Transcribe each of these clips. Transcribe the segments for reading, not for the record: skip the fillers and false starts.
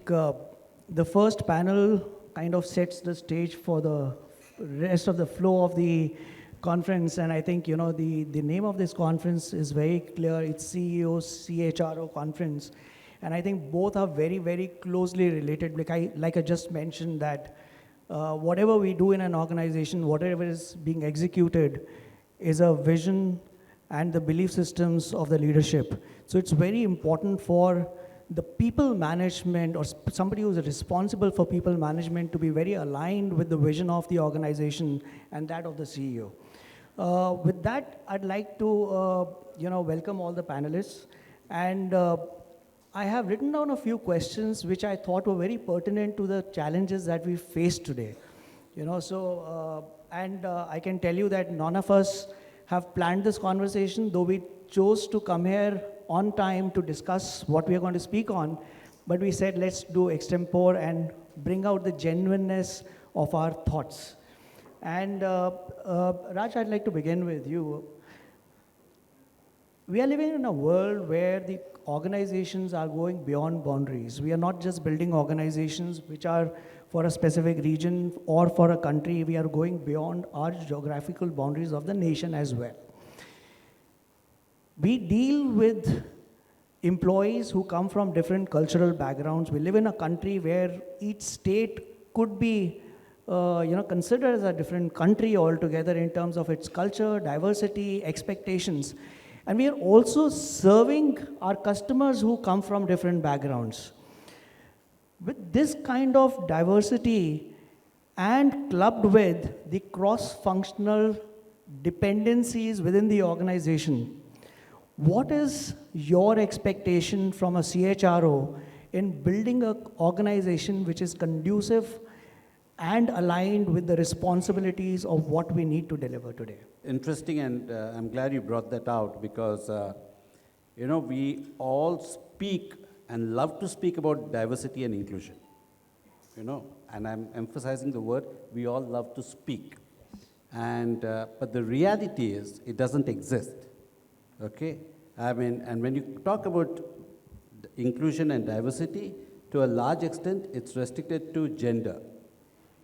think the first panel kind of sets the stage for the rest of the flow of the conference. And I think, the name of this conference is very clear. It's CEO CHRO conference. And I think both are very, very closely related. Like I just mentioned that whatever we do in an organization, whatever is being executed is a vision and the belief systems of the leadership. So it's very important for the people management or somebody who's responsible for people management to be very aligned with the vision of the organization and that of the CEO. With that, I'd like to welcome all the panelists. And I have written down a few questions which I thought were very pertinent to the challenges that we face today. I can tell you that none of us have planned this conversation, though we chose to come here on time to discuss what we are going to speak on, but we said let's do extempore and bring out the genuineness of our thoughts. And Raj, I'd like to begin with you. We are living in a world where the organizations are going beyond boundaries. We are not just building organizations which are for a specific region or for a country. We are going beyond our geographical boundaries of the nation as well. We deal with employees who come from different cultural backgrounds. We live in a country where each state could be considered as a different country altogether in terms of its culture, diversity, expectations. And we are also serving our customers who come from different backgrounds. With this kind of diversity and clubbed with the cross-functional dependencies within the organization, what is your expectation from a CHRO in building an organization which is conducive and aligned with the responsibilities of what we need to deliver today? Interesting, and I'm glad you brought that out because, we all speak and love to speak about diversity and inclusion, and I'm emphasizing the word, we all love to speak. And, but the reality is, it doesn't exist, okay? And when you talk about inclusion and diversity, to a large extent, it's restricted to gender,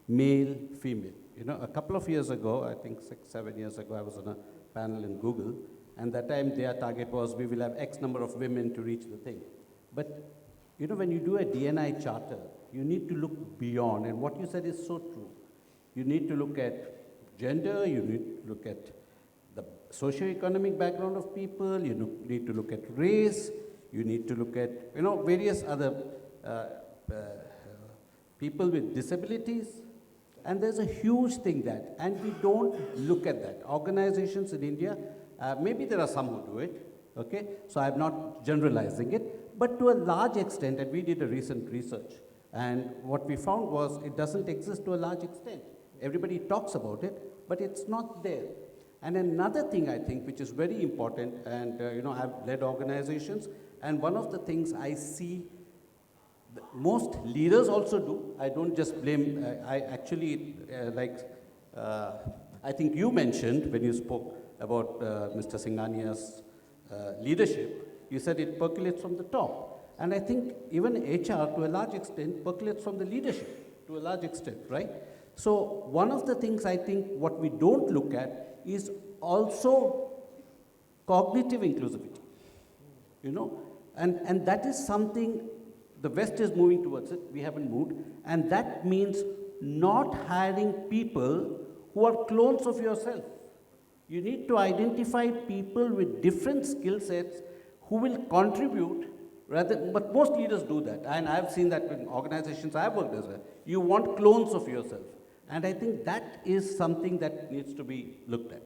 male, female. A couple of years ago, I think 6, 7 years ago, I was on a panel in Google, and that time their target was we will have X number of women to reach the thing. But, when you do a D&I charter, you need to look beyond, and what you said is so true. You need to look at gender, you need to look at the socio-economic background of people, you need to look at race, you need to look at, various other people with disabilities. And there's a huge thing that, and we don't look at that. Organizations in India, maybe there are some who do it, okay? So I'm not generalizing it, but to a large extent, and we did a recent research, and what we found was it doesn't exist to a large extent. Everybody talks about it, but it's not there. And another thing I think, which is very important, and I've led organizations, and one of the things I see most leaders also do. I don't just blame, I actually, I think you mentioned when you spoke about Mr. Singhania's leadership, you said it percolates from the top. And I think even HR, to a large extent, percolates from the leadership, to a large extent, right? So one of the things I think what we don't look at is also cognitive inclusivity, and that is something. The West is moving towards it, we haven't moved, and that means not hiring people who are clones of yourself. You need to identify people with different skill sets who will contribute, but most leaders do that, and I've seen that in organizations I've worked as well. You want clones of yourself, and I think that is something that needs to be looked at.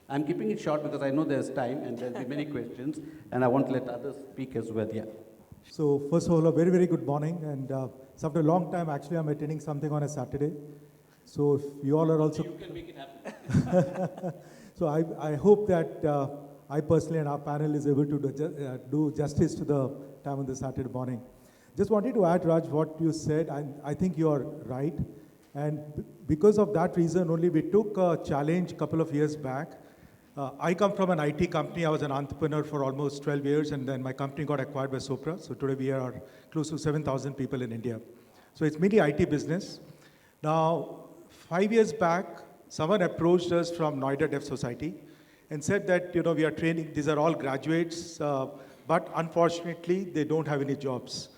I'm keeping it short because I know there's time and there'll be many questions, and I want to let others speak as well, yeah. So first of all, a very, very good morning. And so after a long time, actually, I'm attending something on a Saturday. So if you all are also... You can make it happen. So I hope that I personally and our panel is able to do justice to the time on the Saturday morning. Just wanted to add, Raj, what you said, and I think you are right. And because of that reason only, we took a challenge a couple of years back I come from an IT company. I was an entrepreneur for almost 12 years, and then my company got acquired by Sopra. So today we are close to 7,000 people in India. So it's mainly IT business. Now, 5 years back, someone approached us from Noida Deaf Society and said that, we are training, these are all graduates, but unfortunately, they don't have any jobs.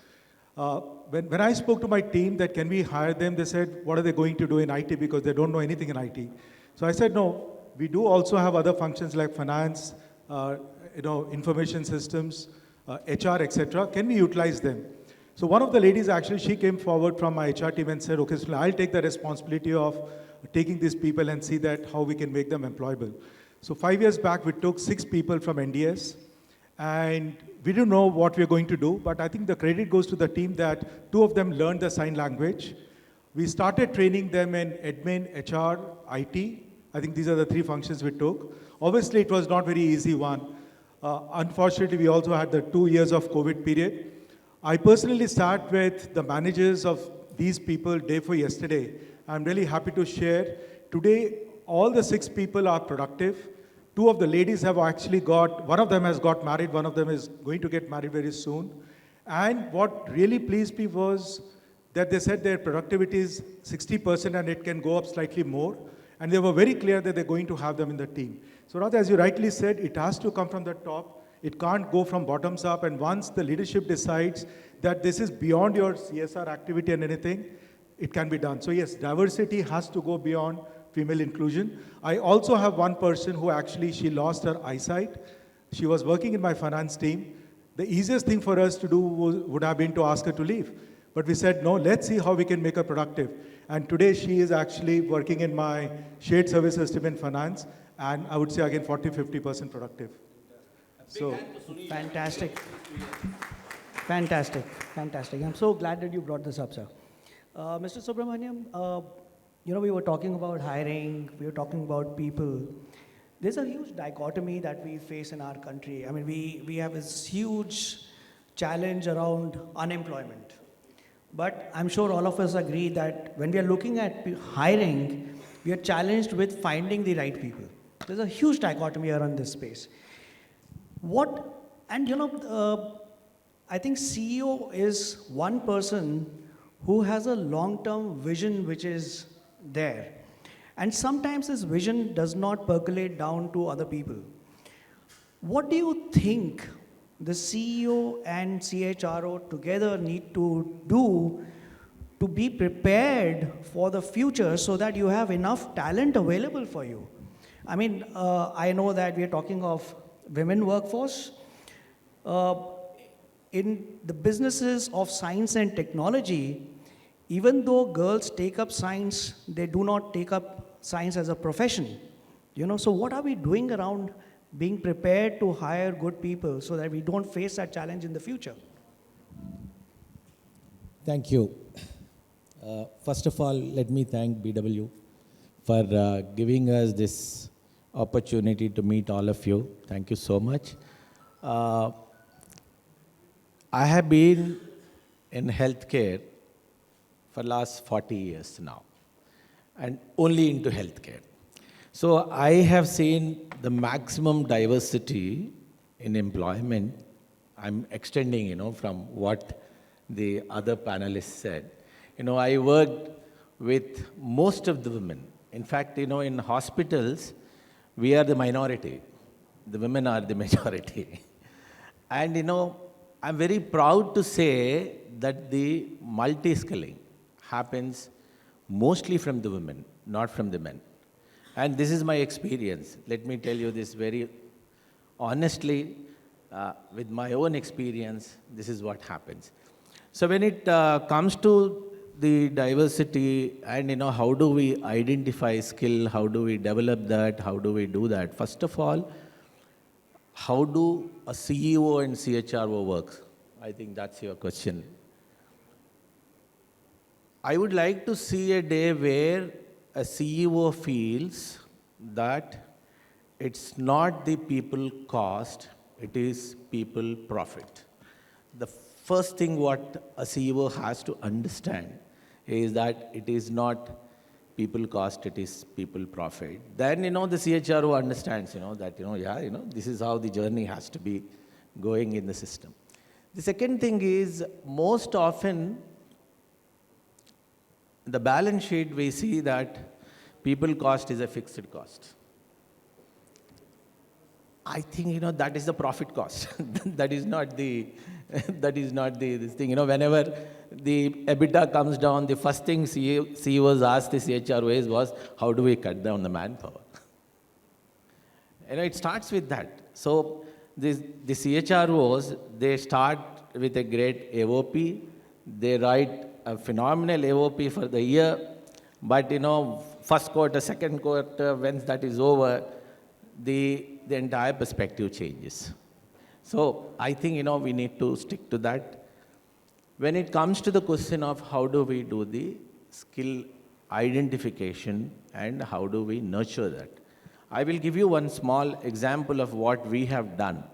When I spoke to my team that can we hire them, they said, what are they going to do in IT because they don't know anything in IT. So I said, no, we do also have other functions like finance, information systems, HR, etc. Can we utilize them? So one of the ladies actually, she came forward from my HR team and said, okay, so I'll take the responsibility of taking these people and see that how we can make them employable. So 5 years back, we took 6 people from NDS, and we didn't know what we were going to do, but I think the credit goes to the team that 2 of them learned the sign language. We started training them in admin, HR, IT. I think these are the 3 functions we took. Obviously, it was not very easy one. Unfortunately, we also had the 2 years of COVID period. I personally sat with the managers of these people day for yesterday. I'm really happy to share. Today, all the 6 people are productive. 2 of the ladies have actually one of them has got married, one of them is going to get married very soon. And what really pleased me was that they said their productivity is 60% and it can go up slightly more. And they were very clear that they're going to have them in the team. So Raj, as you rightly said, it has to come from the top. It can't go from bottoms up. And once the leadership decides that this is beyond your CSR activity and anything, it can be done. So yes, diversity has to go beyond female inclusion. I also have one person who actually, she lost her eyesight. She was working in my finance team. The easiest thing for us to do would have been to ask her to leave. But we said, no, let's see how we can make her productive. And today she is actually working in my shared service system in finance. And I would say again, 40-50% productive. So, Fantastic. Fantastic. Fantastic. I'm so glad that you brought this up, sir. Mr. Subramanyam, we were talking about hiring, we were talking about people. There's a huge dichotomy that we face in our country. I mean, we have this huge challenge around unemployment. But I'm sure all of us agree that when we are looking at hiring, we are challenged with finding the right people. There's a huge dichotomy around this space. I think CEO is one person who has a long-term vision which is there. And sometimes this vision does not percolate down to other people. What do you think the CEO and CHRO together need to do to be prepared for the future so that you have enough talent available for you? I mean, I know that we are talking of women workforce. In the businesses of science and technology, even though girls take up science, they do not take up science as a profession. So what are we doing around being prepared to hire good people so that we don't face that challenge in the future? Thank you. First of all, let me thank BW for giving us this opportunity to meet all of you. Thank you so much. I have been in healthcare for last 40 years now, and only into healthcare. So I have seen the maximum diversity in employment. I'm extending, from what the other panelists said. I worked with most of the women. In fact, in hospitals, we are the minority. The women are the majority. And, I'm very proud to say that the multi-skilling happens mostly from the women, not from the men. And this is my experience. Let me tell you this very honestly, with my own experience, this is what happens. So when it comes to the diversity and, how do we identify skill, how do we develop that, how do we do that? First of all, how do a CEO and CHRO work? I think that's your question. I would like to see a day where a CEO feels that it's not the people cost, it is people profit. The first thing what a CEO has to understand is that it is not people cost, it is people profit. Then, the CHRO understands, that, this is how the journey has to be going in the system. The second thing is, most often, the balance sheet, we see that people cost is a fixed cost. I think, that is the profit cost. That is not the, this thing. Whenever the EBITDA comes down, the first thing CEOs ask the CHROs was, how do we cut down the manpower? It starts with that. So the CHROs, they start with a great AOP. They write a phenomenal AOP for the year. But, first quarter, second quarter, once that is over, the entire perspective changes. So I think, we need to stick to that. When it comes to the question of how do we do the skill identification and how do we nurture that, I will give you one small example of what we have done,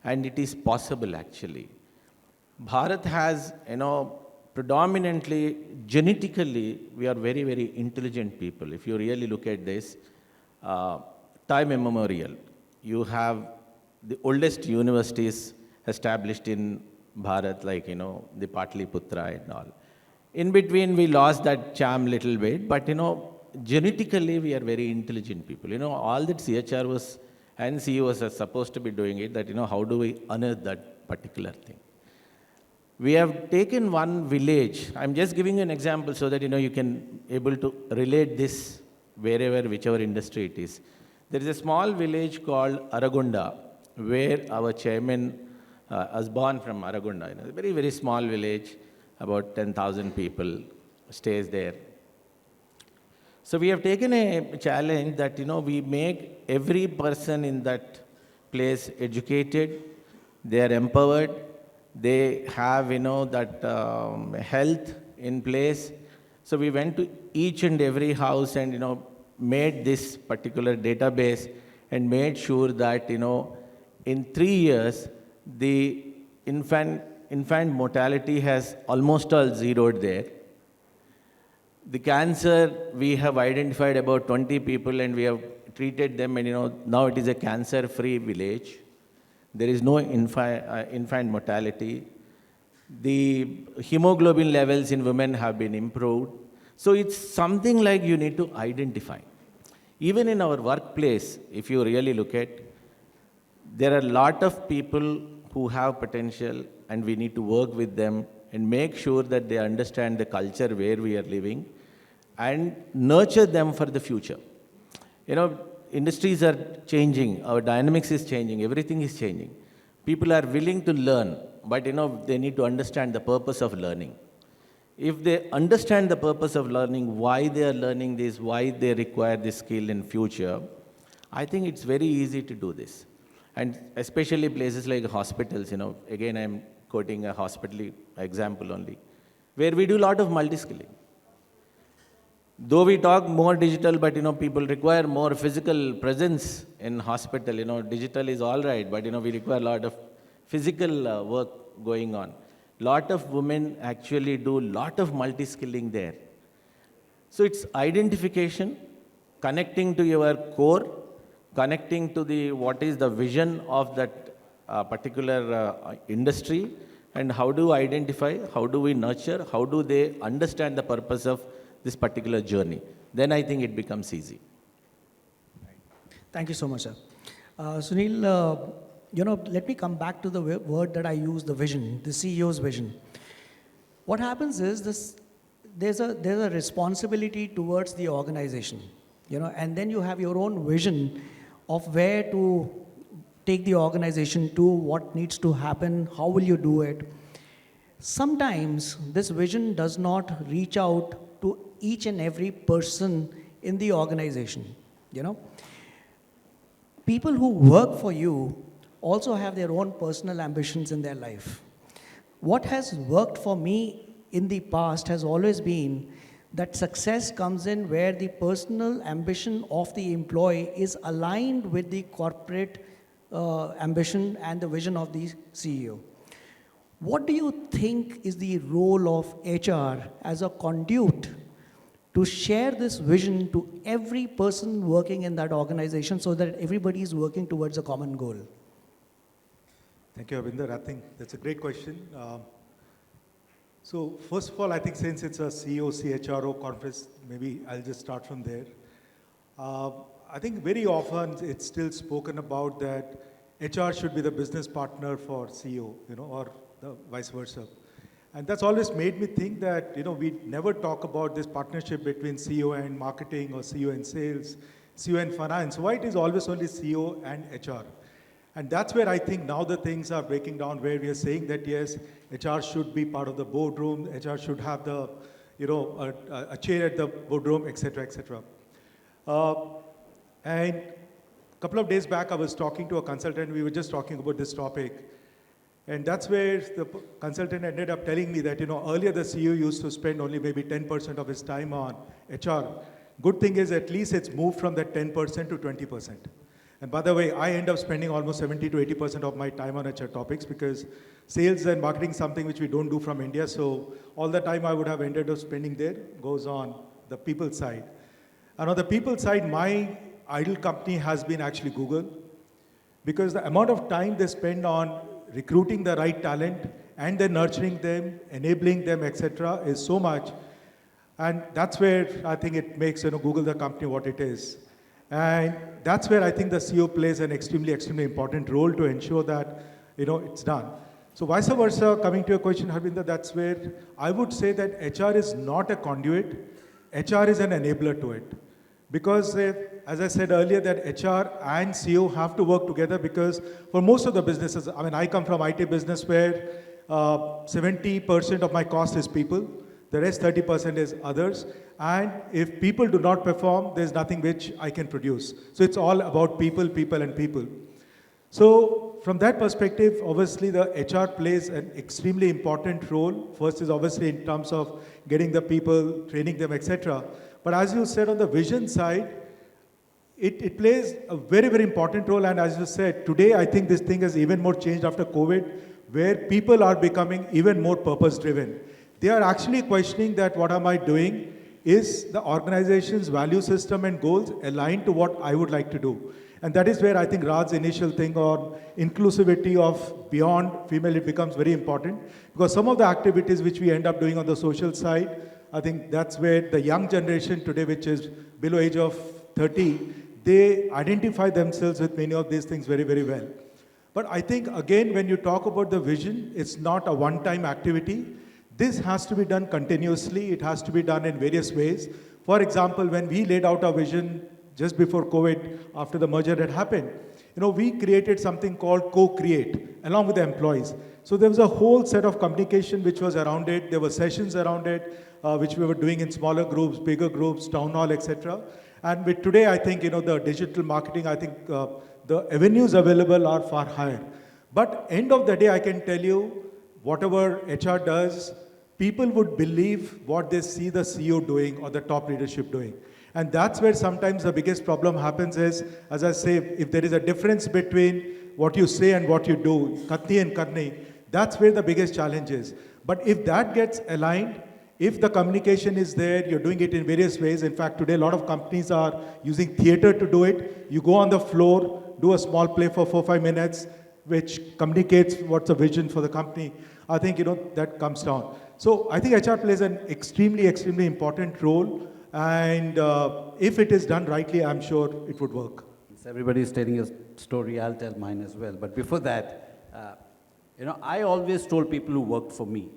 and it is possible actually. Bharat has, predominantly, genetically, we are very, very intelligent people. If you really look at this, time immemorial, you have the oldest universities established in Bharat, like, the Patliputra and all. In between, we lost that charm little bit, but, genetically, we are very intelligent people. All that CHROs and CEOs are supposed to be doing it, that, how do we unearth that particular thing? We have taken one village. I'm just giving you an example so that, you can able to relate this wherever, whichever industry it is. There is a small village called Aragunda, where our chairman was born from Aragunda. A very, very small village, about 10,000 people stays there. So we have taken a challenge that, we make every person in that place educated, they are empowered, they have, that health in place. So we went to each and every house and, made this particular database and made sure that, in 3 years, the infant mortality has almost all zeroed there. The cancer, we have identified about 20 people and we have treated them, and now it is a cancer-free village. There is no infant mortality. The hemoglobin levels in women have been improved. So it's something like you need to identify. Even in our workplace, if you really look at, there are a lot of people who have potential and we need to work with them and make sure that they understand the culture where we are living and nurture them for the future. Industries are changing, our dynamics is changing, everything is changing. People are willing to learn, but they need to understand the purpose of learning. If they understand the purpose of learning, why they are learning this, why they require this skill in future, I think it's very easy to do this. And especially places like hospitals, again I'm quoting a hospital example only, where we do a lot of multi-skilling. Though we talk more digital, but people require more physical presence in hospital. Digital is all right, but we require a lot of physical work going on. Lot of women actually do a lot of multi-skilling there. So it's identification, connecting to your core, connecting to what is the vision of that particular industry, and how do we identify, how do we nurture, how do they understand the purpose of this particular journey. Then I think it becomes easy. Thank you so much, sir. Sunil, let me come back to the word that I use, the vision, the CEO's vision. What happens is there's a responsibility towards the organization, and then you have your own vision of where to take the organization to, what needs to happen, how will you do it. Sometimes this vision does not reach out to each and every person in the organization, People who work for you also have their own personal ambitions in their life. What has worked for me in the past has always been that success comes in where the personal ambition of the employee is aligned with the corporate ambition and the vision of the CEO. What do you think is the role of HR as a conduit to share this vision to every person working in that organization so that everybody is working towards a common goal? Thank you, Harbinder. I think that's a great question. So first of all, I think since it's a CEO, CHRO conference, maybe I'll just start from there. I think very often it's still spoken about that HR should be the business partner for CEO, or the vice versa. And that's always made me think that, we never talk about this partnership between CEO and marketing or CEO and sales, CEO and finance. Why it is always only CEO and HR? And that's where I think now the things are breaking down, where we are saying that yes, HR should be part of the boardroom, HR should have the, a chair at the boardroom, etc., etc. And a couple of days back, I was talking to a consultant. We were just talking about this topic. And that's where the consultant ended up telling me that, earlier the CEO used to spend only maybe 10% of his time on HR. Good thing is at least it's moved from that 10% to 20%. And by the way, I end up spending almost 70 to 80% of my time on HR topics because sales and marketing is something which we don't do from India. So all the time I would have ended up spending there goes on the people side. And on the people side, my idol company has been actually Google, because the amount of time they spend on recruiting the right talent and then nurturing them, enabling them, etc., is so much. And that's where I think it makes Google the company what it is. And that's where I think the CEO plays an extremely, extremely important role to ensure that it's done. So vice versa, coming to your question, Harbinder, that's where I would say that HR is not a conduit. HR is an enabler to it. Because as I said earlier, that HR and CEO have to work together, because for most of the businesses, I come from IT business where 70% of my cost is people. The rest 30% is others. And if people do not perform, there's nothing which I can produce. So it's all about people, people, and people. So from that perspective, obviously the HR plays an extremely important role. First is obviously in terms of getting the people, training them, etc. But as you said on the vision side, it plays a very, very important role. And as you said, today I think this thing has even more changed after COVID, where people are becoming even more purpose-driven. They are actually questioning that what am I doing? Is the organization's value system and goals aligned to what I would like to do? And that is where I think Raj's initial thing on inclusivity of beyond female, it becomes very important. Because some of the activities which we end up doing on the social side, I think that's where the young generation today, which is below age of 30, they identify themselves with many of these things very, very well. But I think, again, when you talk about the vision, it's not a one-time activity. This has to be done continuously. It has to be done in various ways. For example, when we laid out our vision just before COVID, after the merger had happened, we created something called Co-Create along with the employees. So there was a whole set of communication which was around it. There were sessions around it, which we were doing in smaller groups, bigger groups, town hall, etc. And with today, I think, the digital marketing, I think the avenues available are far higher. But end of the day, I can tell you, whatever HR does, people would believe what they see the CEO doing or the top leadership doing. And that's where sometimes the biggest problem happens is, as I say, if there is a difference between what you say and what you do, Katni and Karni, that's where the biggest challenge is. But if that gets aligned, if the communication is there, you're doing it in various ways. In fact, today a lot of companies are using theater to do it. You go on the floor, do a small play for 4-5 minutes, which communicates what's the vision for the company. I think, that comes down. So I think HR plays an extremely, extremely important role. And if it is done rightly, I'm sure it would work. Since everybody is telling a story, I'll tell mine as well. But before that, I always told people who worked for me,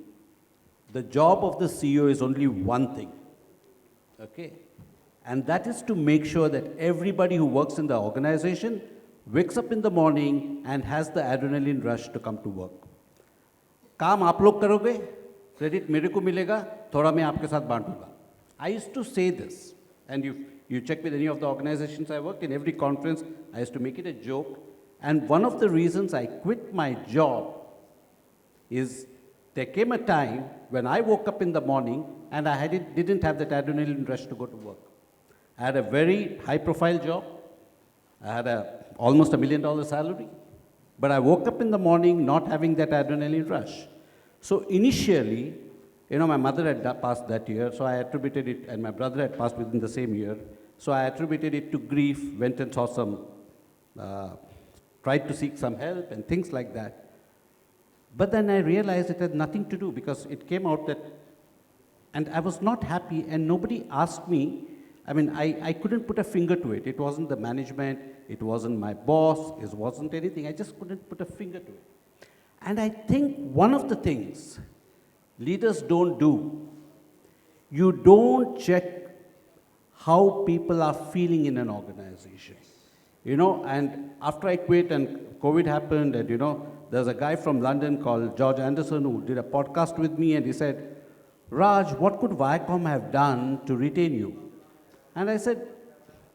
the job of the CEO is only one thing, okay? And that is to make sure that everybody who works in the organization wakes up in the morning and has the adrenaline rush to come to work. काम आप लोग करोगे, credit मेरे को मिलेगा, थोड़ा मैं आपके साथ बांटूंगा. I used to say this, and you check with any of the organizations I worked in, every conference, I used to make it a joke. And one of the reasons I quit my job is there came a time when I woke up in the morning and I didn't have that adrenaline rush to go to work. I had a very high-profile job. I had almost $1 million salary. But I woke up in the morning not having that adrenaline rush. So initially, You know, my mother had passed that year, so I attributed it, and my brother had passed within the same year. So I attributed it to grief, went and saw some, tried to seek some help and things like that. But then I realized it had nothing to do, because it came out that, and I was not happy, and nobody asked me. I mean, I couldn't put a finger to it. It wasn't the management, it wasn't my boss, it wasn't anything. I just couldn't put a finger to it. And I think one of the things leaders don't do, you don't check how people are feeling in an organization. You know, and after I quit and COVID happened, and you know, there's a guy from London called George Anderson who did a podcast with me, and he said, Raj, what could Viacom have done to retain you? And I said,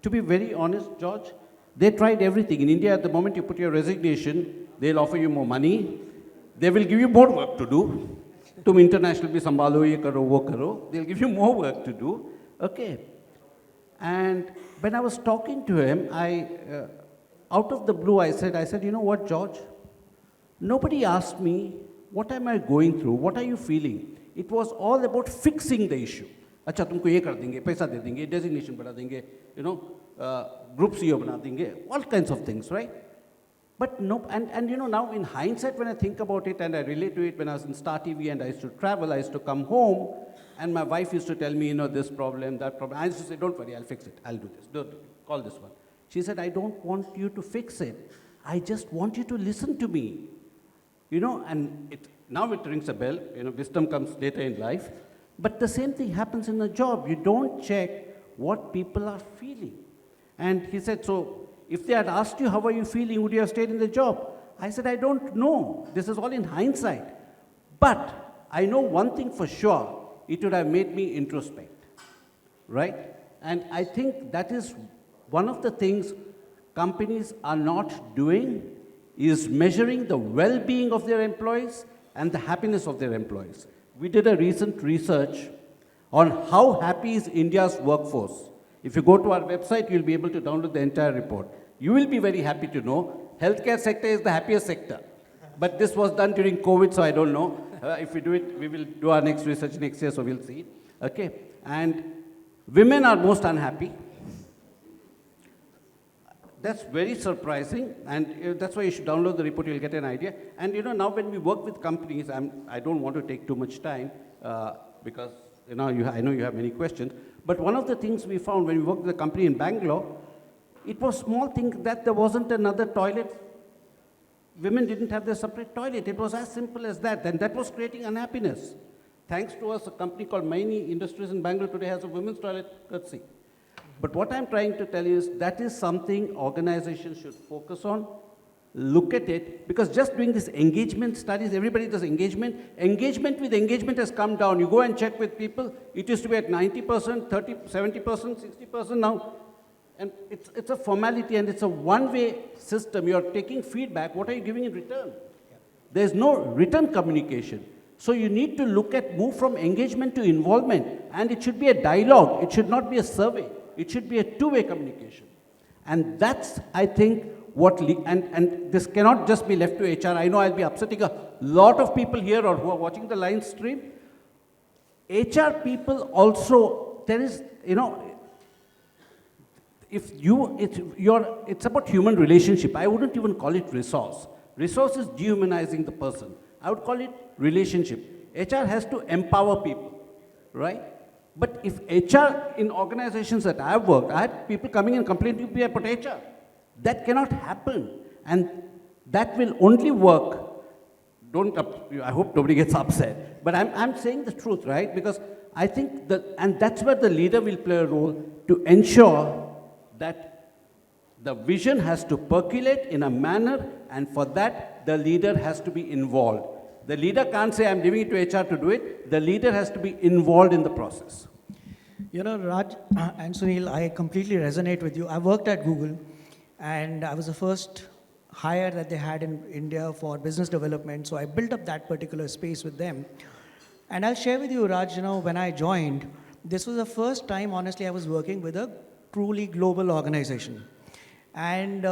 to be very honest, George, they tried everything. In India, at the moment you put your resignation, they'll offer you more money. They will give you more work to do. Tum international bhi sambhalo, ye karo, wo karo. They'll give you more work to do. Okay. And when I was talking to him, out of the blue, I said, you know what, George? Nobody asked me, what am I going through? What are you feeling? It was all about fixing the issue. Acha, tumko ye kar denge, paisa de denge, designation bada denge, you know, group CEO bana denge, all kinds of things, right? But no, and you know, now in hindsight, when I think about it and I relate to it, when I was in Star TV and I used to travel, I used to come home, and my wife used to tell me, you know, this problem, that problem. I used to say, don't worry, I'll fix it. I'll do this. Don't call this one. She said, I don't want you to fix it. I just want you to listen to me. You know, and now it rings a bell. You know, wisdom comes later in life. But the same thing happens in a job. You don't check what people are feeling. And he said, so if they had asked you, how are you feeling, would you have stayed in the job? I said, I don't know. This is all in hindsight. But I know one thing for sure. It would have made me introspect, right? And I think that is one of the things companies are not doing, is measuring the well-being of their employees and the happiness of their employees. We did a recent research on how happy is India's workforce. If you go to our website, you'll be able to download the entire report. You will be very happy to know healthcare sector is the happiest sector. But this was done during COVID, so I don't know. If we do it, we will do our next research next year, so we'll see. Okay. And women are most unhappy. That's very surprising, and that's why you should download the report, you'll get an idea. And you know, now when we work with companies, I don't want to take too much time, because you know, I know you have many questions, but one of the things we found when we worked with a company in Bangalore, it was small thing that there wasn't another toilet. Women didn't have their separate toilet. It was as simple as that, and that was creating unhappiness. Thanks to us, a company called Maini Industries in Bangalore today has a women's toilet courtesy. But what I'm trying to tell you is that is something organizations should focus on, look at it, because just doing this engagement studies, everybody does engagement. Engagement with engagement has come down. You go and check with people, it used to be at 90%, 30, 70%, 60% now. And it's a formality, and it's a one-way system. You're taking feedback. What are you giving in return? Yeah. There's no return communication. So you need to move from engagement to involvement. And it should be a dialogue. It should not be a survey. It should be a two-way communication. And that's, I think, and this cannot just be left to HR. I know I'll be upsetting a lot of people here or who are watching the live stream. HR people also, there is, you know, it's about human relationship. I wouldn't even call it resource. Resource is dehumanizing the person. I would call it relationship. HR has to empower people, right? But if HR in organizations that I've worked, I had people coming and complaining to me about HR. That cannot happen. And that will only work. I hope nobody gets upset. But I'm saying the truth, right? Because I think and that's where the leader will play a role to ensure that the vision has to percolate in a manner, and for that, the leader has to be involved. The leader can't say, I'm leaving it to HR to do it. The leader has to be involved in the process. You know, Raj and Sunil, I completely resonate with you. I worked at Google, and I was the first hire that they had in India for business development, so I built up that particular space with them. And I'll share with you, Raj, you know, when I joined, this was the first time, honestly, I was working with a truly global organization. And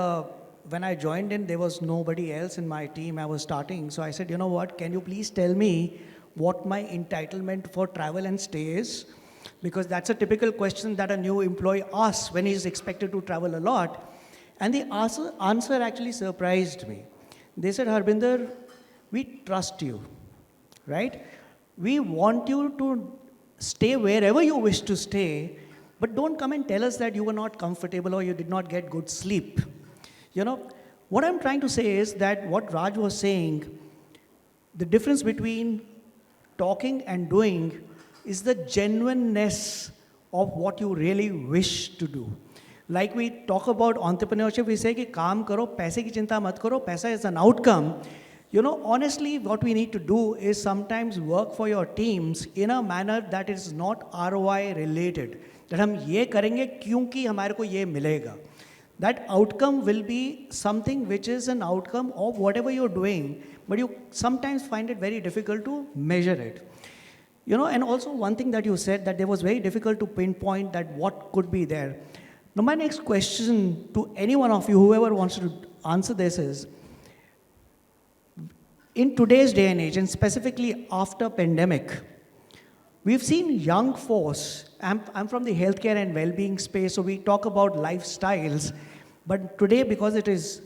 when I joined in, there was nobody else in my team. I was starting. So I said, you know what, can you please tell me what my entitlement for travel and stay is, because that's a typical question that a new employee asks when he's expected to travel a lot. And the answer actually surprised me. They said, Harbinder, we trust you, right? We want you to stay wherever you wish to stay, but don't come and tell us that you were not comfortable or you did not get good sleep. You know, what I'm trying to say is that what Raj was saying, the difference between talking and doing is the genuineness of what you really wish to do. Like we talk about entrepreneurship, we say कि काम करो, पैसे की चिंता मत करो, पैसा is an outcome. You know, honestly, what we need to do is sometimes work for your teams in a manner that is not ROI related. That हम ये करेंगे क्योंकि हमारे को ये मिलेगा. That outcome will be something which is an outcome of whatever you're doing, but you sometimes find it very difficult to measure it. You know, and also one thing that you said, that it was very difficult to pinpoint that what could be there. Now my next question to any one of you, whoever wants to answer this is, in today's day and age, and specifically after pandemic, we've seen young force. I'm from the healthcare and well-being space, so we talk about lifestyles. But today, because it is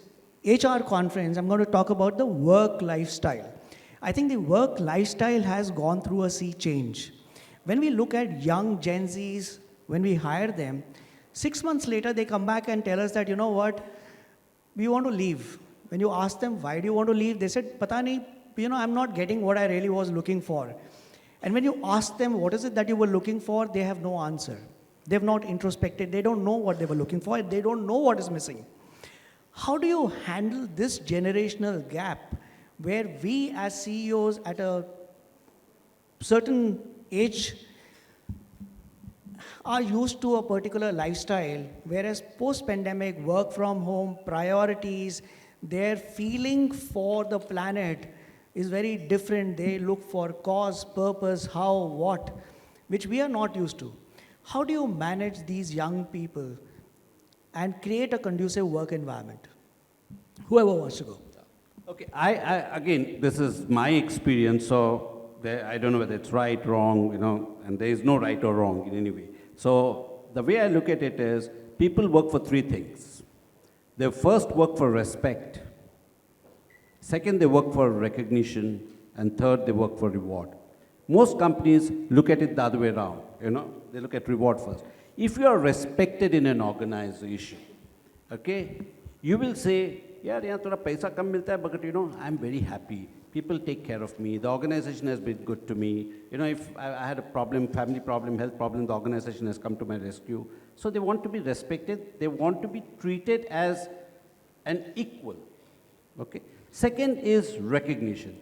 HR conference, I'm going to talk about the work lifestyle. I think the work lifestyle has gone through a sea change. When we look at young Gen Zs, when we hire them, 6 months later, they come back and tell us that, you know what, we want to leave. When you ask them, why do you want to leave? They said, Pata nahi, you know, I'm not getting what I really was looking for. And when you ask them, what is it that you were looking for? They have no answer. They've not introspected. They don't know what they were looking for. They don't know what is missing. How do you handle this generational gap where we as CEOs at a certain age are used to a particular lifestyle, whereas post-pandemic, work from home, priorities, their feeling for the planet is very different. They look for cause, purpose, how, what, which we are not used to. How do you manage these young people and create a conducive work environment? Whoever wants to go. Okay, again, this is my experience, so I don't know whether it's right, wrong, you know, and there is no right or wrong in any way. So the way I look at it is, people work for three things. They first work for respect. Second, they work for recognition. And third, they work for reward. Most companies look at it the other way around, you know. They look at reward first. If you are respected in an organization, okay, you will say, yaar, yahan thoda paisa kam milta hai, but you know, I'm very happy. People take care of me. The organization has been good to me. You know, if I had a problem, family problem, health problem, the organization has come to my rescue. So they want to be respected. They want to be treated as an equal, okay? Second is recognition.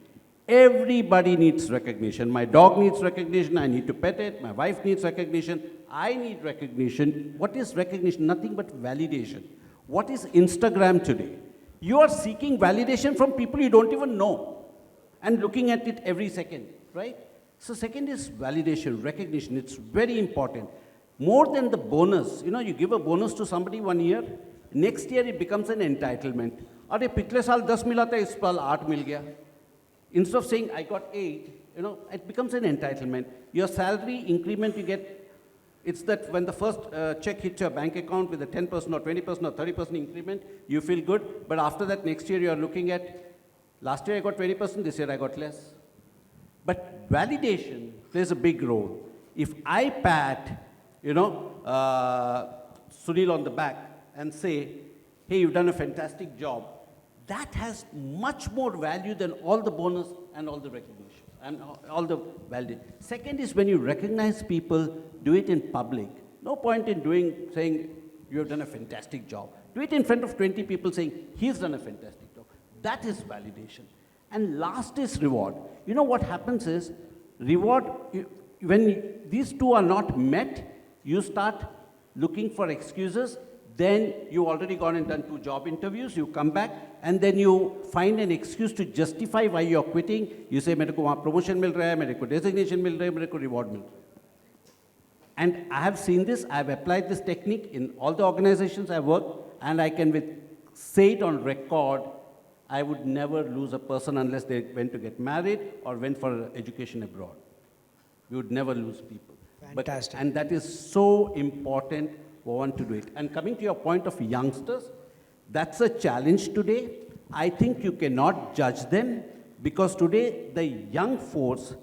Everybody needs recognition. My dog needs recognition. I need to pet it. My wife needs recognition. I need recognition. What is recognition? Nothing but validation. What is Instagram today? You are seeking validation from people you don't even know and looking at it every second, right? So second is validation, recognition. It's very important. More than the bonus. You know, you give a bonus to somebody 1 year, next year it becomes an entitlement. अरे पिछले साल 10 मिला था, इस साल 8 मिल गया. Instead of saying, I got 8, you know, it becomes an entitlement. Your salary increment you get, it's that when the first check hits your bank account with a 10% or 20% or 30% increment, you feel good. But after that, next year you are looking at, last year I got 20%, this year I got less. But validation plays a big role. If I pat, you know, Sunil on the back and say, hey, you've done a fantastic job, that has much more value than all the bonus and all the recognition and all the value. Second is when you recognize people, do it in public. No point in saying, you have done a fantastic job. Do it in front of 20 people saying, he's done a fantastic job. That is validation. And last is reward. You know what happens is, reward, when these two are not met, you start looking for excuses. Then you already gone and done 2 job interviews, you come back, and then you find an excuse to justify why you're quitting. You say, मेरे को वहाँ promotion मिल रहा है, मेरे को designation मिल रहा है, मेरे को reward मिल रहा है. And I have seen this, I have applied this technique in all the organizations I work, and I can say it on record, I would never lose a person unless they went to get married or went for education abroad. We would never lose people. Fantastic. And that is so important for one to do it. And coming to your point of youngsters, that's a challenge today. I think you cannot judge them because today the young force,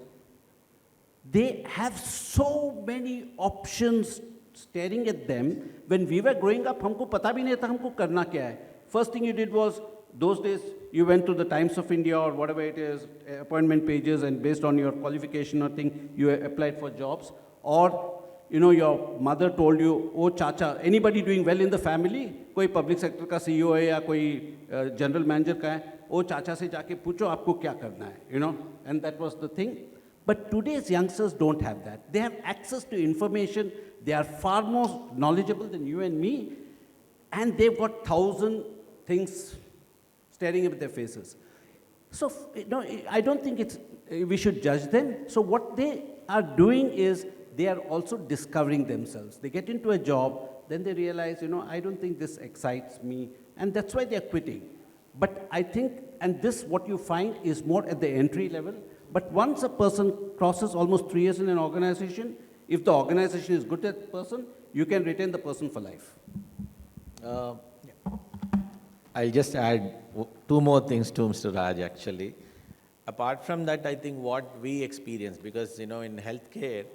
they have so many options staring at them. When we were growing up, हमको पता भी नहीं था हमको करना क्या है. First thing you did was, those days, you went to the Times of India or whatever it is, appointment pages, and based on your qualification or thing, you applied for jobs. Or, you know, your mother told you, oh, chacha, anybody doing well in the family? कोई public sector का CEO है या कोई general manager का है, oh, chacha से जाके पूछो आपको क्या करना है, you know? And that was the thing. But today's youngsters don't have that. They have access to information. They are far more knowledgeable than you and me. And they've got 1,000 things staring at their faces. So, no, I don't think we should judge them. So what they are doing is they are also discovering themselves. They get into a job, then they realize, you know, I don't think this excites me, and that's why they're quitting. But I think, and this, what you find, is more at the entry level. But once a person crosses almost 3 years in an organization, if the organization is good at the person, you can retain the person for life. I'll just add two more things to Mr. Raj, actually. Apart from that, I think what we experience, because, you know, in healthcare,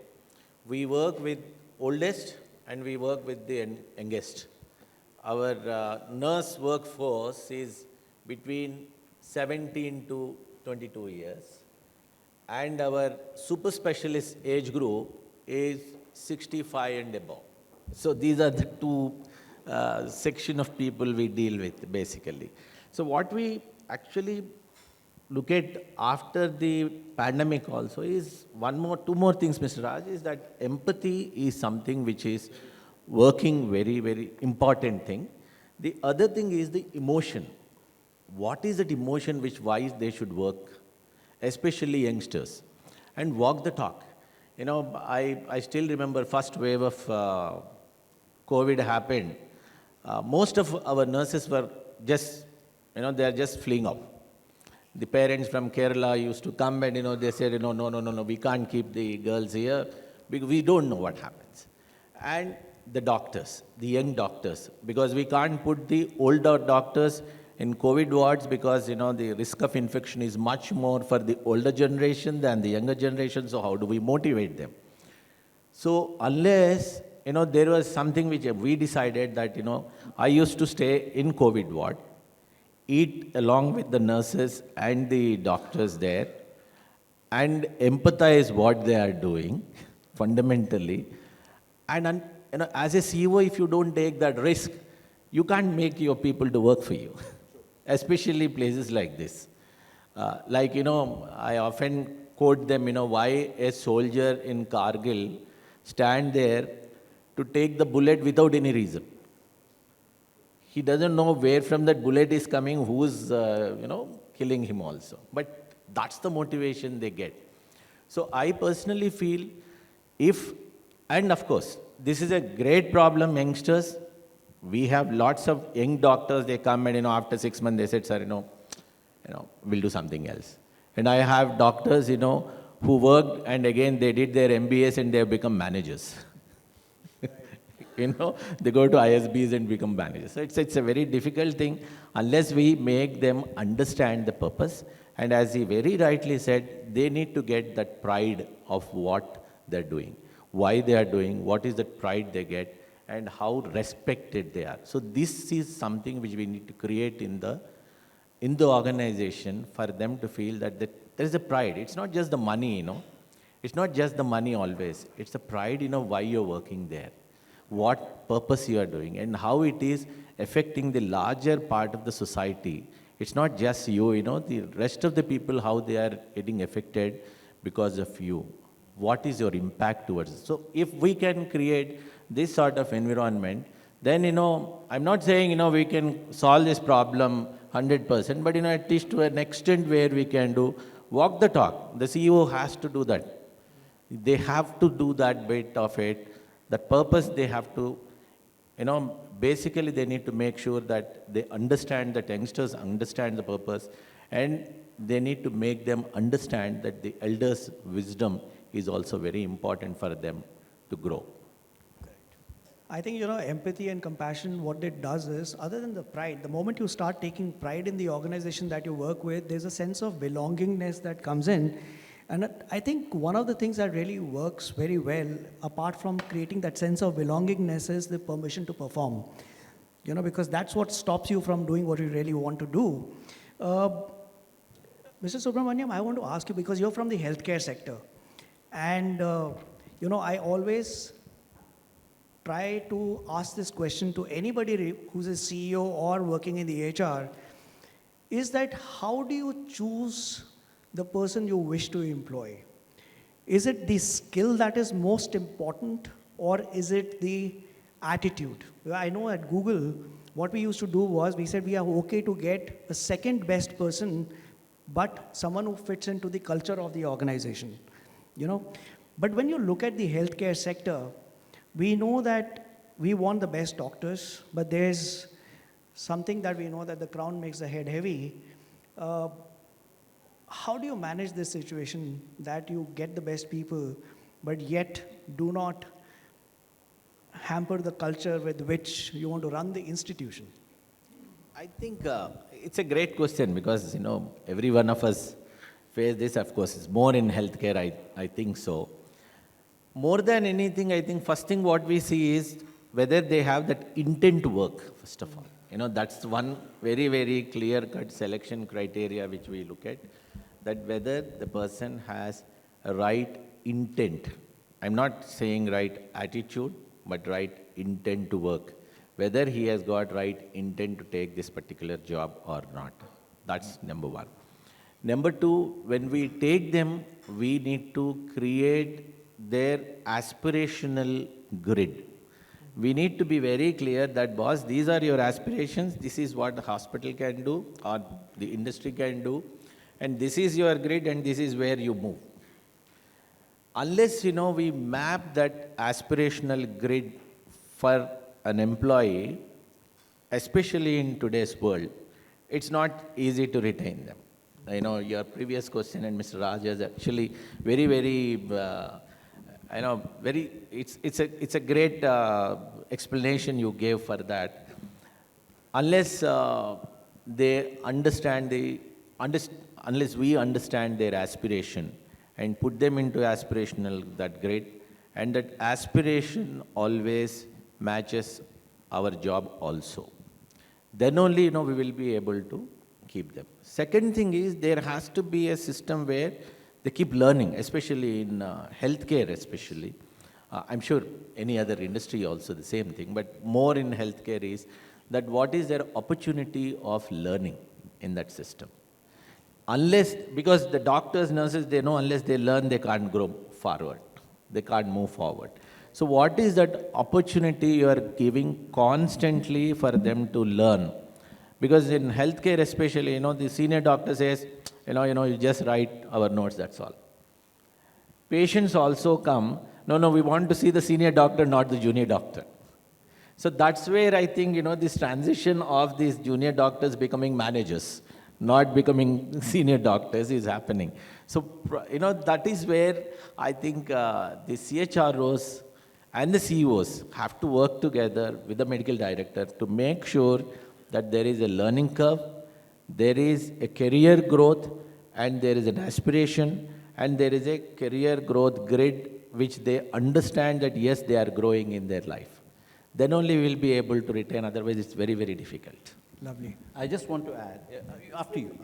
we work with oldest and we work with the youngest. Our nurse workforce is between 17 to 22 years. And our super specialist age group is 65 and above. So these are the two section of people we deal with, basically. So what we actually look at after the pandemic also is two more things, Mr. Raj, is that empathy is something which is working very, very important thing. The other thing is the emotion. What is that emotion why they should work, especially youngsters, and walk the talk. You know, I still remember first wave of COVID happened. Most of our nurses were just, you know, they are just fleeing out. The parents from Kerala used to come and, you know, they said, you know, no, we can't keep the girls here because we don't know what happens. And the doctors, the young doctors, because we can't put the older doctors in COVID wards because, you know, the risk of infection is much more for the older generation than the younger generation. So how do we motivate them? So unless, you know, there was something which we decided that, you know, I used to stay in COVID ward, eat along with the nurses and the doctors there, and empathize what they are doing, fundamentally. And you know, as a CEO, if you don't take that risk, you can't make your people to work for you, especially places like this. Like, you know, I often quote them, you know, why a soldier in Kargil stand there to take the bullet without any reason. He doesn't know where from that bullet is coming, who's, you know, killing him also. But that's the motivation they get. So I personally feel and of course, this is a great problem, youngsters. We have lots of young doctors, they come and, you know, after 6 months they said, sir, you know, we'll do something else. And I have doctors, you know, who worked and again they did their MBAs and they have become managers. You know, they go to ISBs and become managers. So it's a very difficult thing unless we make them understand the purpose. And as he very rightly said, they need to get that pride of what they're doing, why they are doing, what is the pride they get, and how respected they are. So this is something which we need to create in the organization for them to feel that there is a pride. It's not just the money, you know. It's not just the money always. It's the pride, you know, why you're working there, what purpose you are doing, and how it is affecting the larger part of the society. It's not just you, you know, the rest of the people, how they are getting affected because of you. What is your impact towards it? So if we can create this sort of environment, then, you know, I'm not saying, you know, we can solve this problem 100%, but, you know, at least to an extent where we can do, walk the talk. The CEO has to do that. They have to do that bit of it. That purpose they have to, you know, basically they need to make sure that they understand, that youngsters understand the purpose, and they need to make them understand that the elders' wisdom is also very important for them to grow. I think, empathy and compassion, what it does is, other than the pride, the moment you start taking pride in the organization that you work with, there's a sense of belongingness that comes in. And I think one of the things that really works very well, apart from creating that sense of belongingness, is the permission to perform. Because that's what stops you from doing what you really want to do. Mr. Subramanyam, I want to ask you, because you're from the healthcare sector, and I always try to ask this question to anybody who's a CEO or working in the HR, is that how do you choose the person you wish to employ? Is it the skill that is most important, or is it the attitude? I know at Google, what we used to do was, we said we are okay to get a second best person, but someone who fits into the culture of the organization. But when you look at the healthcare sector, we know that we want the best doctors, but there's something that we know, that the crown makes the head heavy. How do you manage this situation that you get the best people, but yet do not hamper the culture with which you want to run the institution? I think it's a great question, because every one of us face this. Of course, it's more in healthcare, I think so. More than anything, I think first thing what we see is whether they have that intent to work, first of all. That's one very, very clear-cut selection criteria which we look at, that whether the person has a right intent. I'm not saying right attitude, but right intent to work. Whether he has got right intent to take this particular job or not. That's number one. Number two, when we take them, we need to create their aspirational grid. We need to be very clear that, boss, these are your aspirations, this is what the hospital can do or the industry can do, and this is your grid and this is where you move. Unless, we map that aspirational grid for an employee, especially in today's world, it's not easy to retain them. Your previous question and Mr. Raj is actually very, very it's a great explanation you gave for that. Unless they understand unless we understand their aspiration and put them into aspirational that grid, and that aspiration always matches our job also, then only we will be able to keep them. Second thing is, there has to be a system where they keep learning, especially in healthcare especially. I'm sure any other industry also the same thing, but more in healthcare is that what is their opportunity of learning in that system. Because the doctors, nurses, they know unless they learn, they can't grow forward. They can't move forward. So what is that opportunity you are giving constantly for them to learn? Because in healthcare especially, the senior doctor says, you just write our notes, that's all. Patients also come, no, we want to see the senior doctor, not the junior doctor. So that's where I think, this transition of these junior doctors becoming managers, not becoming senior doctors, is happening. So, that is where I think the CHROs and the CEOs have to work together with the medical director to make sure that there is a learning curve, there is a career growth, and there is an aspiration, and there is a career growth grid which they understand that yes, they are growing in their life. Then only we will be able to retain, otherwise it's very, very difficult. Lovely. I just want to add, after you.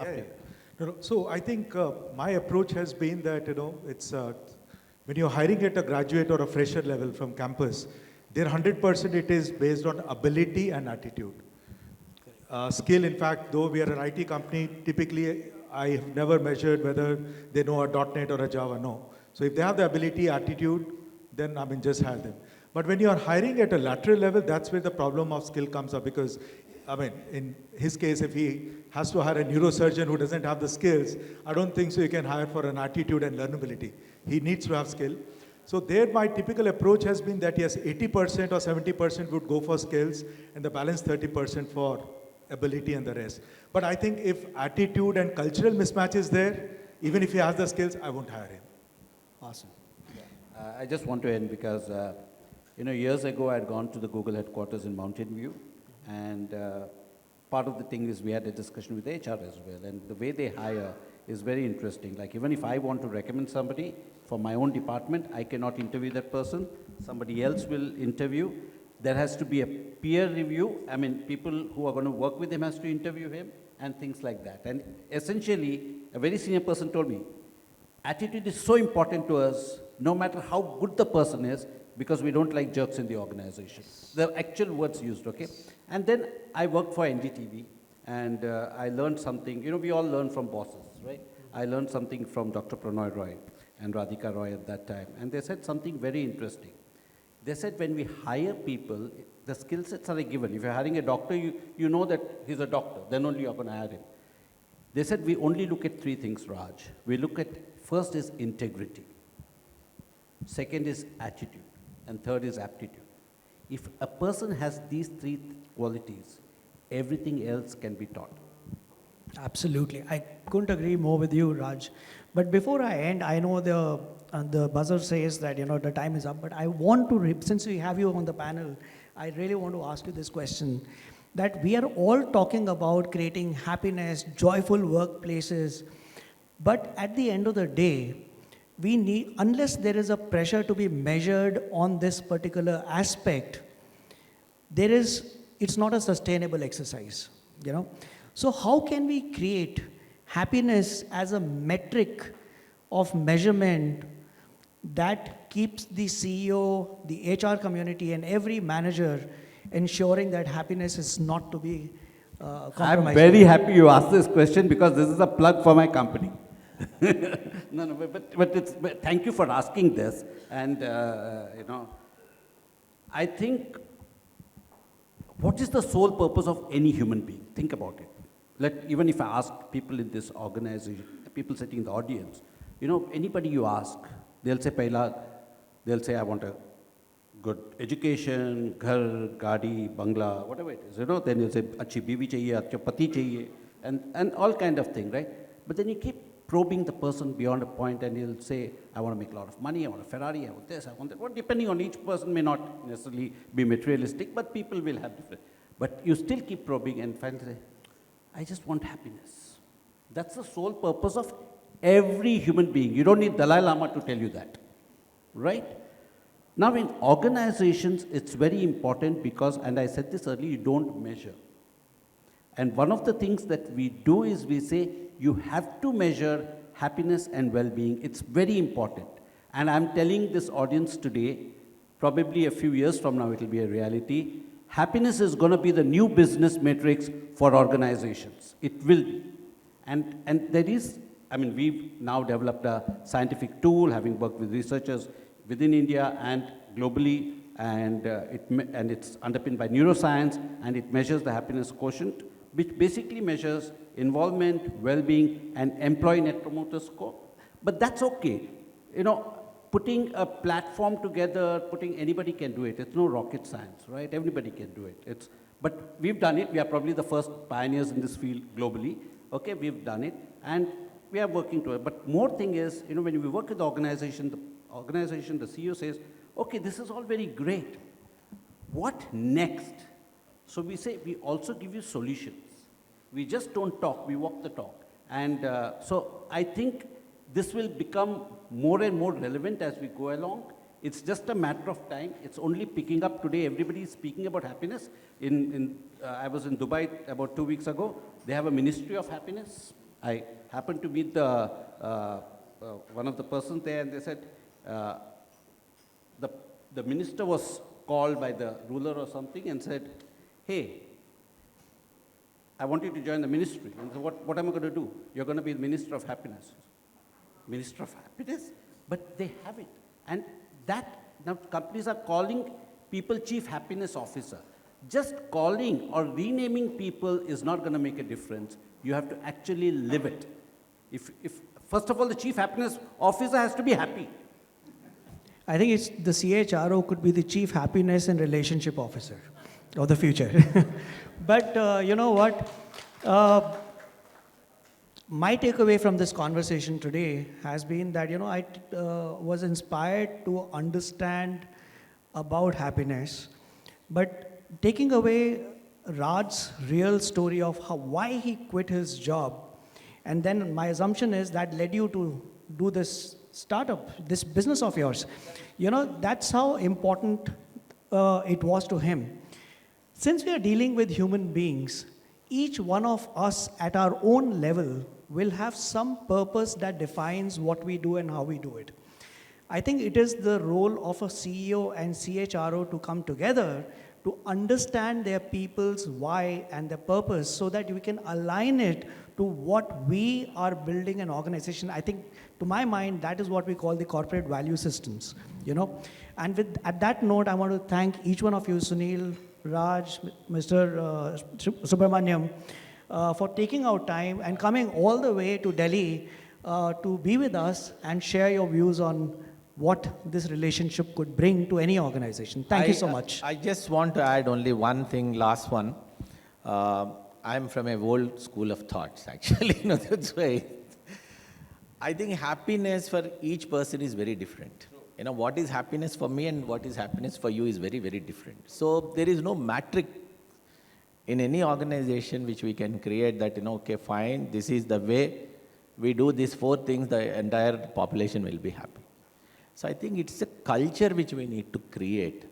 No, so I think my approach has been that, it's when you're hiring at a graduate or a fresher level from campus, their 100% it is based on ability and attitude. Skill, in fact, though we are an IT company, typically I have never measured whether they know a .NET or a Java, no. So if they have the ability, attitude, then just hire them. But when you are hiring at a lateral level, that's where the problem of skill comes up, because in his case, if he has to hire a neurosurgeon who doesn't have the skills, I don't think so you can hire for an attitude and learnability. He needs to have skill. So there my typical approach has been that yes, 80% or 70% would go for skills and the balance 30% for ability and the rest. But I think if attitude and cultural mismatch is there, even if he has the skills, I won't hire him. Awesome. I just want to end because, years ago I had gone to the Google headquarters in Mountain View, and part of the thing is we had a discussion with HR as well, and the way they hire is very interesting. Like even if I want to recommend somebody for my own department, I cannot interview that person. Somebody else will interview. There has to be a peer review. I mean, people who are going to work with him has to interview him and things like that. And essentially, a very senior person told me, attitude is so important to us, no matter how good the person is, because we don't like jerks in the organization. The actual words used, okay? And then I worked for NDTV, and I learned something. We all learn from bosses, right? I learned something from Dr. Pranoy Roy and Radhika Roy at that time. And they said something very interesting. They said when we hire people, the skill sets are given. If you're hiring a doctor, you know that he's a doctor, then only you're going to hire him. They said we only look at three things, Raj. We look at, first is integrity, second is attitude, and third is aptitude. If a person has these three qualities, everything else can be taught. Absolutely. I couldn't agree more with you, Raj. But before I end, I know the buzzer says that, the time is up, but I want to, since we have you on the panel, I really want to ask you this question, that we are all talking about creating happiness, joyful workplaces, but at the end of the day, we need, unless there is a pressure to be measured on this particular aspect, it's not a sustainable exercise, So how can we create happiness as a metric of measurement that keeps the CEO, the HR community, and every manager ensuring that happiness is not to be compromised? I'm very happy you asked this question because this is a plug for my company. But thank you for asking this. And, I think, what is the sole purpose of any human being? Think about it. Even if I ask people in this organization, people sitting in the audience, anybody you ask, they'll say, I want a good education, ghar, gaadi, bangla, whatever it is, then you'll say, achhi biwi chahiye, achha pati chahiye, and all kind of thing, right? But then you keep probing the person beyond a point and he'll say, I want to make a lot of money, I want a Ferrari, I want this, I want that. Well, depending on each person may not necessarily be materialistic, but people will have different. But you still keep probing and finally say, I just want happiness. That's the sole purpose of every human being. You don't need Dalai Lama to tell you that, right? Now in organizations, it's very important because, and I said this earlier, you don't measure. And one of the things that we do is we say, you have to measure happiness and well-being. It's very important. And I'm telling this audience today, probably a few years from now it will be a reality, happiness is going to be the new business matrix for organizations. It will be. And there is, we've now developed a scientific tool, having worked with researchers within India and globally, and it's underpinned by neuroscience, and it measures the happiness quotient, which basically measures involvement, well-being, and employee net promoter score. But that's okay. Putting a platform together, anybody can do it. It's no rocket science, right? Everybody can do it. But we've done it. We are probably the first pioneers in this field globally. Okay, we've done it, and we are working to it. But more thing is, when we work with the organization, the CEO says, okay, this is all very great. What next? So we say, we also give you solutions. We just don't talk, we walk the talk. And so I think this will become more and more relevant as we go along. It's just a matter of time. It's only picking up today. Everybody is speaking about happiness. I was in Dubai about 2 weeks ago. They have a Ministry of Happiness. I happened to meet one of the persons there, and they said, the minister was called by the ruler or something and said, hey, I want you to join the ministry. And so what am I going to do? You're going to be the Minister of Happiness. Minister of Happiness? But they have it. And now companies are calling people Chief Happiness Officer. Just calling or renaming people is not going to make a difference. You have to actually live it. If first of all, the Chief Happiness Officer has to be happy. I think it's the CHRO could be the Chief Happiness and Relationship Officer of the future. But you know what? My takeaway from this conversation today has been that, you know, I was inspired to understand about happiness, but taking away Raj's real story of why he quit his job, and then my assumption is that led you to do this startup, this business of yours. You know, that's how important it was to him. Since we are dealing with human beings, each one of us at our own level will have some purpose that defines what we do and how we do it. I think it is the role of a CEO and CHRO to come together to understand their people's why and their purpose so that we can align it to what we are building an organization. I think, to my mind, that is what we call the corporate value systems, you know. And at that note, I want to thank each one of you, Sunil, Raj, Mr. Subramanyam, for taking out time and coming all the way to Delhi to be with us and share your views on what this relationship could bring to any organization. Thank you so much. I just want to add only one thing, last one. I'm from a old school of thoughts, actually. You know, that's why I think happiness for each person is very different. You know, what is happiness for me and what is happiness for you is very, very different. So there is no metric in any organization which we can create that, you know, okay, fine, this is the way we do these 4 things, the entire population will be happy. So I think it's a culture which we need to create.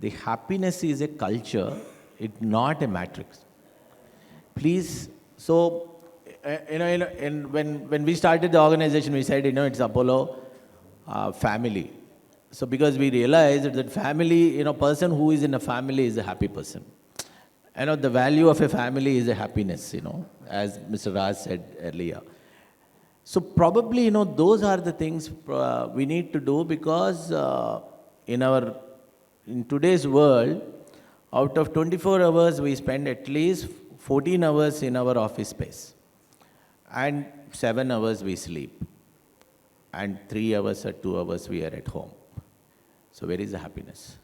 The happiness is a culture, it's not a matrix. Please, so, when we started the organization, we said, you know, it's Apollo family. So because we realized that family, you know, person who is in a family is a happy person. You know, the value of a family is a happiness, you know, as Mr. Raj said earlier. So probably, you know, those are the things we need to do because in today's world, out of 24 hours, we spend at least 14 hours in our office space. And 7 hours we sleep. And 3 hours or 2 hours we are at home. So where is the happiness?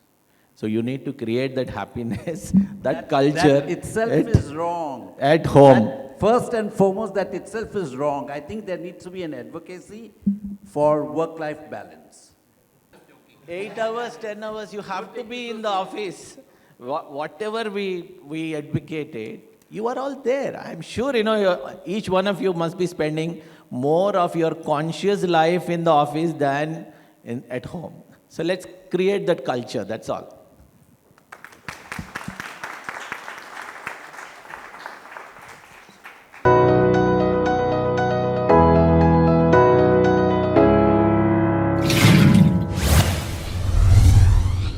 So you need to create that happiness, that culture. That itself is wrong. At home. That first and foremost, that itself is wrong. I think there needs to be an advocacy for work-life balance. 8 hours, 10 hours, you have to be in the office. Whatever we advocated, you are all there. I'm sure, you know, each one of you must be spending more of your conscious life in the office than at home. So let's create that culture, that's all.